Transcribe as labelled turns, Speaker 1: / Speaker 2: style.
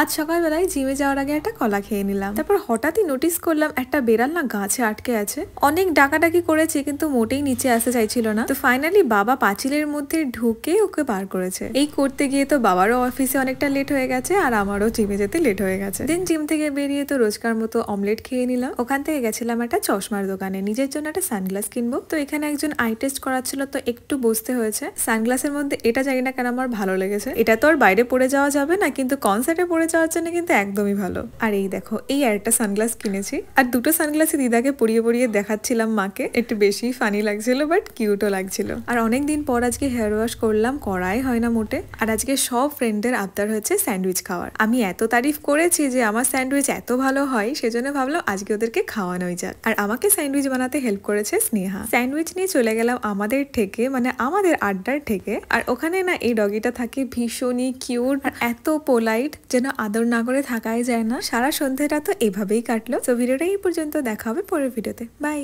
Speaker 1: আজ সকালবেলায় জিমে যাওয়ার আগে একটা কলা খেয়ে নিলাম। তারপর হঠাৎই নোটিস করলাম একটা বেড়াল না গাছে আটকে আছে। অনেক ডাকাডাকি করেছি কিন্তু মোটেই নিচে আসতে চাইছিল না। তো ফাইনালি বাবা পাঁচিলের মধ্যে ঢুকে ওকে বার করেছে। এই করতে গিয়ে তো বাবারও অফিসে অনেকটা লেট হয়ে গেছে আর আমারও জিমে যেতে লেট হয়ে গেছে। দেন জিম থেকে বেরিয়ে তো রোজকার মতো অমলেট খেয়ে নিলাম। ওখান থেকে গেছিলাম একটা চশমার দোকানে নিজের জন্য একটা সানগ্লাস কিনবো। তো এখানে একজন আই টেস্ট করাচ্ছিল, তো একটু বসতে হয়েছে। সানগ্লাসের মধ্যে এটা জানি না কেন আমার ভালো লেগেছে। এটা তো আর বাইরে পরে যাওয়া যাবে না, কিন্তু কনসার্টে পরে যাওয়ার জন্য কিন্তু একদমই ভালো। আর এই দেখো, এই একটা সানগ্লাস কিনেছি আর দুটো সানগ্লাসই দিদাকে পরিয়ে পরিয়ে দেখাচ্ছিলাম মাকে। একটু বেশি ফানি লাগছিল বাট কিউটও লাগছিল। আর অনেকদিন পর আজকে হেয়ার ওয়াশ করলাম, করাই হয় না মোটে। আর আজকে সব ফ্রেন্ডদের আবদার হচ্ছে স্যান্ডউইচ খাওয়ার। আমি এত তারিফ করেছি যে আমার স্যান্ডউইচ এত ভালো হয়, সেজন্য ভাবলাম আজকে ওদেরকে খাওয়ানোই যাক। আর আমাকে স্যান্ডউইচ বানাতে হেল্প করেছে স্নেহা। স্যান্ডউইচ নিয়ে চলে গেলাম আমাদের থেকে, মানে আমাদের আড্ডার থেকে। আর ওখানে না এই ডগিটা থাকে ভীষণই কিউট আর এত পোলাইট, যেন আদর না করে থাকাই যায় না। সারা সন্ধ্যাটা তো এভাবেই কাটলো। তো ভিডিওটা এই পর্যন্ত, দেখা হবে পরের ভিডিওতে। বাই।